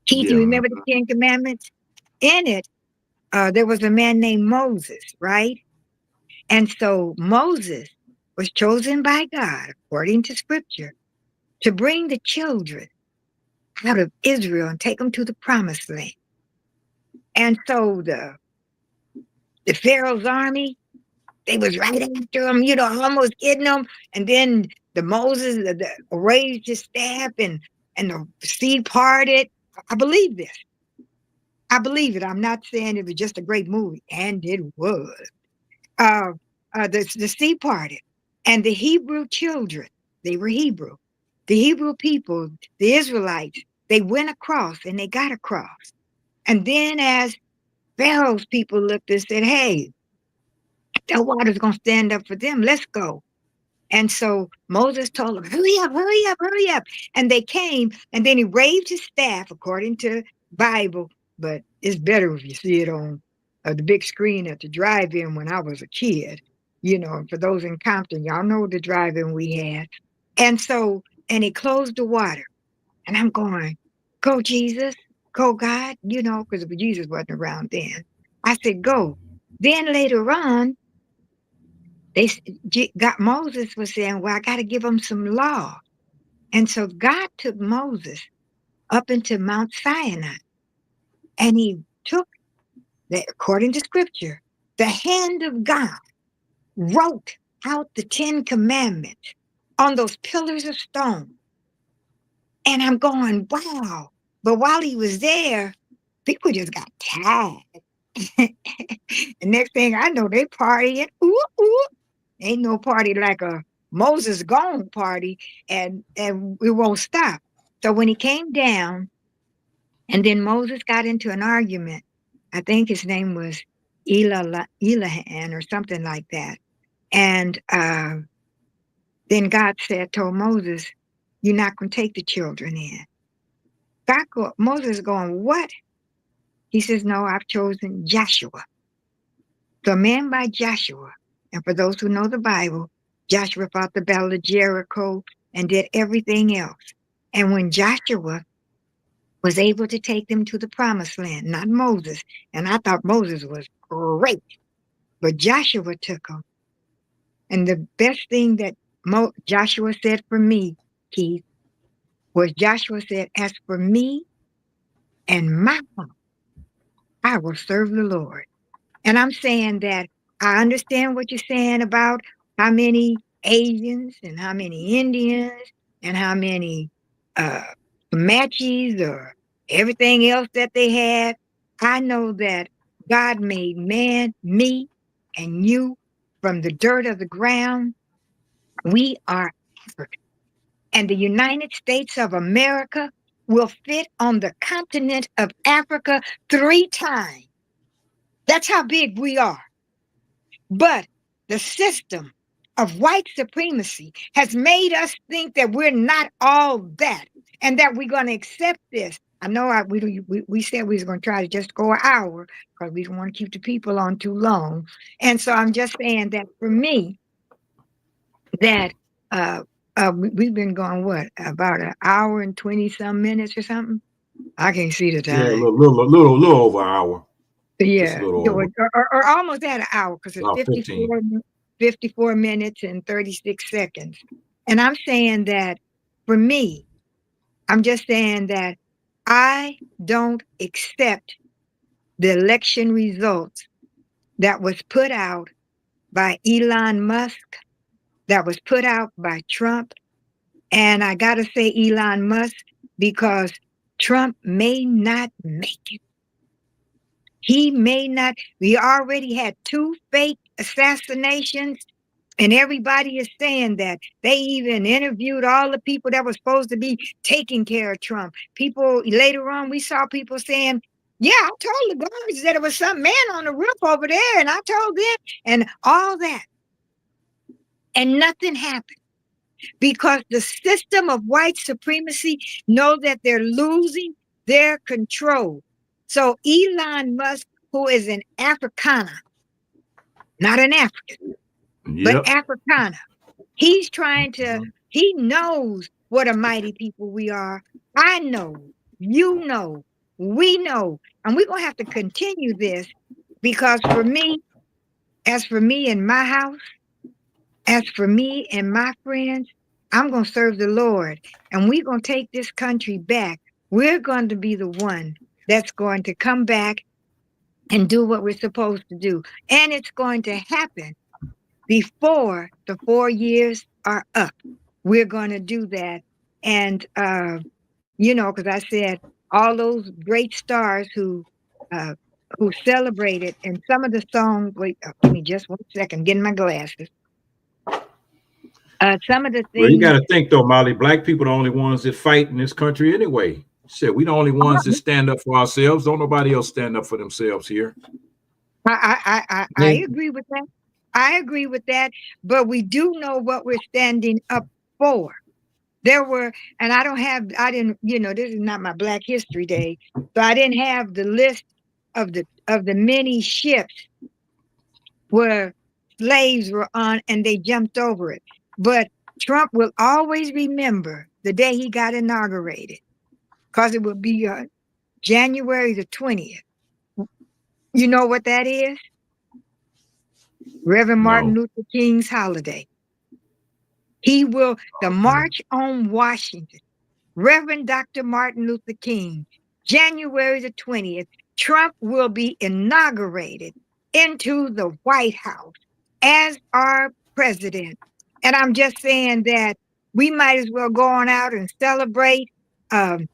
Keith, you Yeah. remember the Ten Commandments? In it, there was a man named Moses, right? And so Moses was chosen by God, according to scripture, to bring the children out of Israel and take them to the promised land. And so the Pharaoh's army, they was right after him, almost getting them. And then Moses raised his staff and the sea parted. I believe this. I believe it. I'm not saying it was just a great movie, and it was. The sea parted, and the Hebrew children, they were Hebrew. The Hebrew people, the Israelites, they went across and they got across. And then as Pharaoh's people looked and said, hey, that water's going to stand up for them. Let's go. And so Moses told them, hurry up, hurry up, hurry up. And they came, and then he waved his staff, according to Bible. But it's better if you see it on the big screen at the drive-in when I was a kid. For those in Compton, y'all know the drive-in we had. And he closed the water. And I'm going, go, Jesus, go, God, because Jesus wasn't around then. I said, go. Then later on, Moses was saying, well, I got to give them some law. And so God took Moses up into Mount Sinai, and he took, according to scripture, the hand of God wrote out the 10 commandments on those pillars of stone. And I'm going, wow. But while he was there, people just got tired. The next thing I know, they partying. Ooh, ooh. Ain't no party like a Moses gone party, and we won't stop. So when he came down, and then Moses got into an argument, I think his name was Elahan or something like that. And then God told Moses, you're not going to take the children in. Moses going, what? He says, no, I've chosen Joshua. So a man by Joshua. And for those who know the Bible, Joshua fought the battle of Jericho and did everything else. And when Joshua was able to take them to the promised land, not Moses, and I thought Moses was great, but Joshua took them. And the best thing that Joshua said for me, Keith, was Joshua said, as for me and my house, I will serve the Lord. And I'm saying that I understand what you're saying about how many Asians and how many Indians and how many Comanches or everything else that they had. I know that God made man, me, and you from the dirt of the ground. We are African. And the United States of America will fit on the continent of Africa 3 times. That's how big we are. But the system of white supremacy has made us think that we're not all that and that we're going to accept this. I know we said we was going to try to just go an hour because we don't want to keep the people on too long. And so I'm just saying that for me, that we've been going, what, about an hour and 20 some minutes or something? I can't see the time. Yeah, a little over an hour. Yeah, or almost at an hour because it's 54 minutes and 36 seconds. And I'm saying that for me, I'm just saying that I don't accept the election results that was put out by Elon Musk, that was put out by Trump. And I got to say Elon Musk because Trump may not make it. He may not. We already had 2 fake assassinations, and everybody is saying that. They even interviewed all the people that were supposed to be taking care of Trump. People, later on, we saw people saying, yeah, I told the guards that it was some man on the roof over there, and I told them, and all that. And nothing happened because the system of white supremacy know that they're losing their control. So Elon Musk, who is an Afrikaner, not an African, but Afrikaner, he's trying to, he knows what a mighty people we are. I know, you know, we know, and we're going to have to continue this because for me, as for me and my house, as for me and my friends, I'm going to serve the Lord, and we're going to take this country back. We're going to be the one that's going to come back and do what we're supposed to do. And it's going to happen before the 4 years are up. We're going to do that. And, you know, because I said all those great stars who celebrated, and some of the songs, wait, give me just 1 second, getting my glasses. Some of the things. Well, you got to think though, Molly. Black people are the only ones that fight in this country anyway. Shit, we the only ones that stand up for ourselves. Don't nobody else stand up for themselves here. I agree with that. I agree with that. But we do know what we're standing up for. There were, and I didn't, you know, this is not my Black History Day, so I didn't have the list of the many ships where slaves were on and they jumped over it. But Trump will always remember the day he got inaugurated, because it will be January the 20th. You know what that is? Reverend Martin Luther King's holiday. He will, the March on Washington, Reverend Dr. Martin Luther King, January the 20th, Trump will be inaugurated into the White House as our president. And I'm just saying that we might as well go on out and celebrate Martin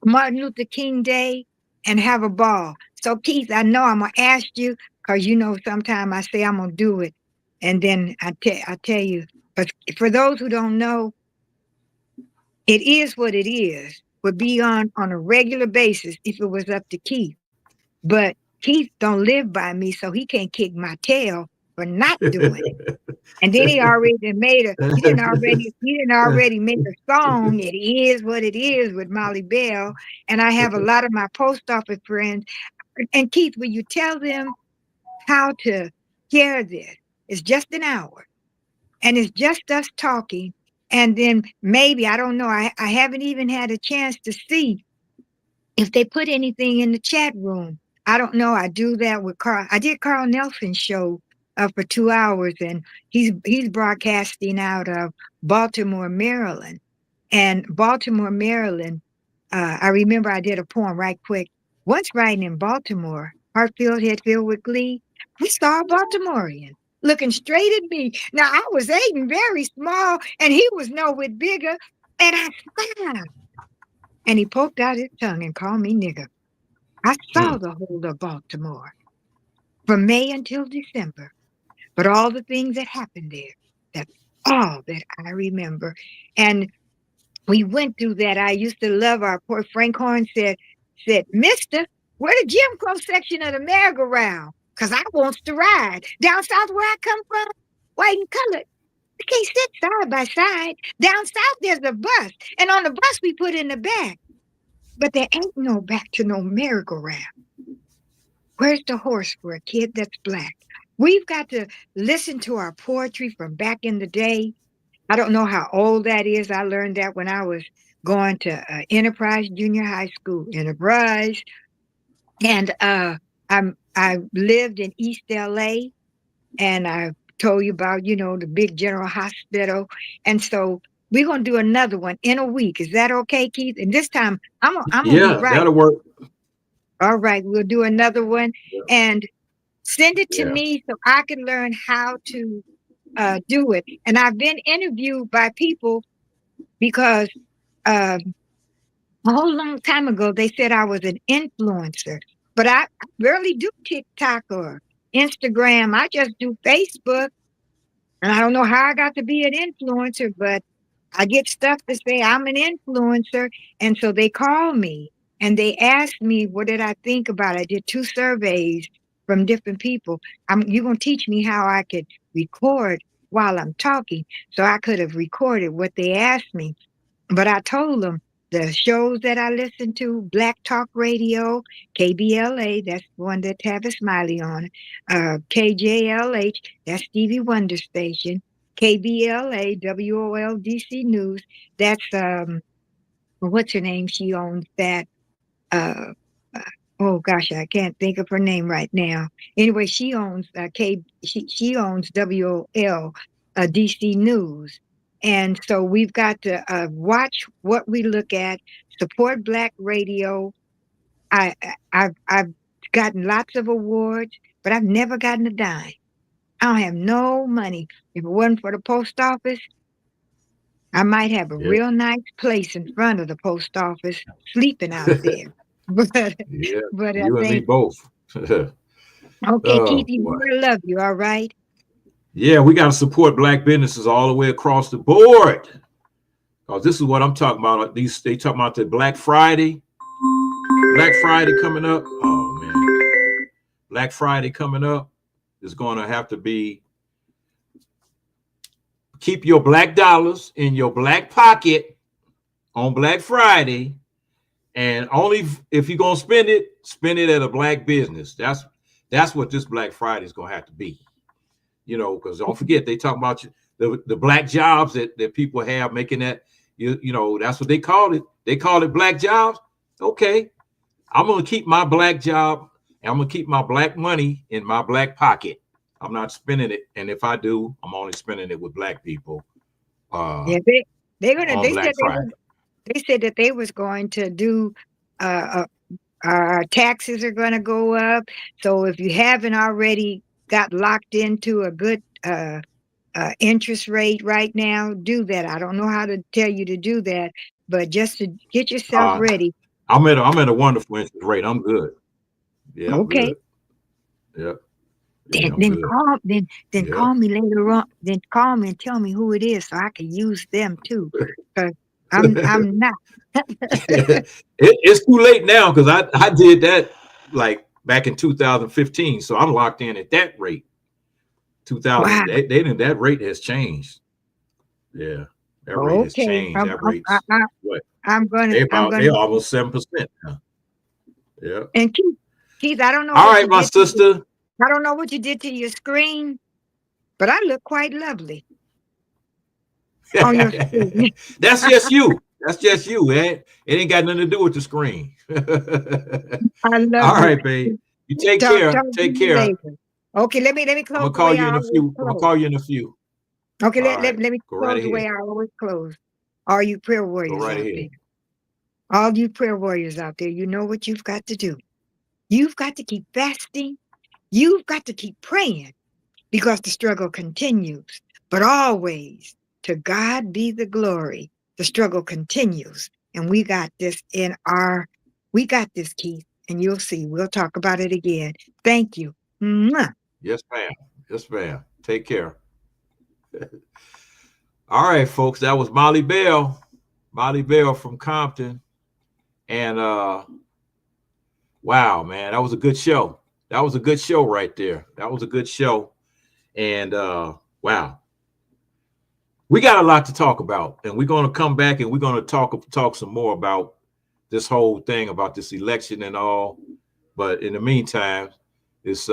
Luther King Day and have a ball. So Keith, I know I'm going to ask you, because you know sometimes I say I'm going to do it, and then I tell you. But for those who don't know, it is what it is. Would be on a regular basis if it was up to Keith. But Keith don't live by me, so he can't kick my tail for not doing it. And then he didn't already make a song. It is what it is with Mollie Bell. And I have a lot of my post office friends. And Keith, will you tell them how to hear this? It's just an hour. And it's just us talking. And then maybe, I don't know, I haven't even had a chance to see if they put anything in the chat room. I don't know. I do that with Carl. I did Carl Nelson's show for 2 hours, and he's broadcasting out of Baltimore, Maryland. And Baltimore, Maryland, I remember I did a poem right quick. Once riding in Baltimore, heart filled, head filled with glee, we saw a Baltimorean looking straight at me. Now, I was Aiden, very small, and he was no whit bigger, and I smiled. And he poked out his tongue and called me nigger. I saw the whole of Baltimore from May until December. But all the things that happened there, that's all that I remember. And we went through that. I used to love our poor Frank Horn said, Mister, where the Jim Crow section of the merry-go-round? Because I wants to ride. Down south where I come from, white and colored, we can't sit side by side. Down south there's a bus. And on the bus we put in the back. But there ain't no back to no merry-go-round. Where's the horse for a kid that's black? We've got to listen to our poetry from back in the day. I don't know how old that is. I learned that when I was going to Enterprise Junior High School, Enterprise. And I lived in East LA, and I told you about, you know, the big general hospital. And so we're going to do another one in a week. Is that okay, Keith? And this time I'm going to be right. That'll work. All right, we'll do another one. And send it to me so I can learn how to do it. And I've been interviewed by people because A whole long time ago, they said I was an influencer, but I barely do TikTok or Instagram. I just do Facebook. And I don't know how I got to be an influencer, but I get stuff to say I'm an influencer. And so they call me and they asked me, what did I think about it? I did 2 surveys from different people. You're going to teach me how I could record while I'm talking. So I could have recorded what they asked me. But I told them the shows that I listen to, Black Talk Radio, KBLA, that's the one that Tavis Smiley on, KJLH, that's Stevie Wonder Station, KBLA, WOLDC News, that's, what's her name? She owns that, uh, oh gosh, I can't think of her name right now. Anyway, she owns, she owns WOL, DC News. And so we've got to watch what we look at, support Black radio. I've gotten lots of awards, but I've never gotten a dime. I don't have no money. If it wasn't for the post office, I might have a real nice place in front of the post office, sleeping out there. But but I you and me both. Okay, Keith, I love you. All right. Yeah, we got to support Black businesses all the way across the board. Because this is what I'm talking about. They talking about the Black Friday. Black Friday coming up. Oh man, Black Friday coming up is going to have to be. Keep your black dollars in your black pocket on Black Friday, and only if you're gonna spend it at a black business. That's what this Black Friday is gonna have to be. You know, because don't forget, they talk about the black jobs that people have, making that, you know, that's what they call it. They call it black jobs. Okay, I'm going to keep my black job, and I'm going to keep my black money in my black pocket. I'm not spending it. And if I do, I'm only spending it with black people. Yeah, they said that they was going to do our taxes are going to go up. So if you haven't already got locked into a good interest rate right now, do that. I don't know how to tell you to do that, but just to get yourself ready. I'm at a wonderful interest rate. I'm good. Yeah. Okay. Good. Yeah. Then call me later on. Then call me and tell me who it is so I can use them too. Because I'm not. It's too late now because I did that like back in 2015, so I'm locked in at that rate. 2000, wow. That rate has changed. Yeah, that rate has changed. That rate. They're almost 7% now. Yeah. And Keith, I don't know. All right, my sister. I don't know what you did to your screen, but I look quite lovely on your screen. That's just you. That's just you. It ain't got nothing to do with the screen. I love All right, babe. You take care. Take care. Later. Okay, let me close. I'm gonna call you in a few. I'm gonna call you in a few. Okay, let me close the way I always close. All you prayer warriors out there. All you prayer warriors out there, you know what you've got to do. You've got to keep fasting. You've got to keep praying because the struggle continues. But always, to God be the glory. The struggle continues. And we got this, Keith. And you'll see. We'll talk about it again. Thank you. Mwah. Yes, ma'am. Yes, ma'am. Take care. All right, folks. That was Mollie Bell. Mollie Bell from Compton. And wow, man, that was a good show. That was a good show right there. That was a good show. And wow. We got a lot to talk about. And we're going to come back and we're going to talk some more about this whole thing, about this election and all. But in the meantime, it's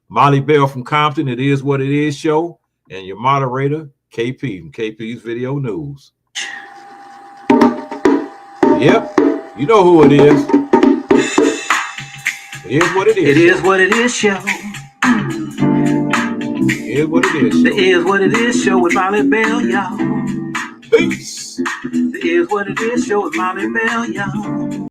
Mollie Bell from Compton. It Is What It Is show. And your moderator, KP from KP's Video News. Yep. You know who it is. It is what it is. It is what it is show. It is what it is. The Is What It Is show with Mollie Bell, y'all. Peace. The Is What It Is show with Mollie Bell, y'all.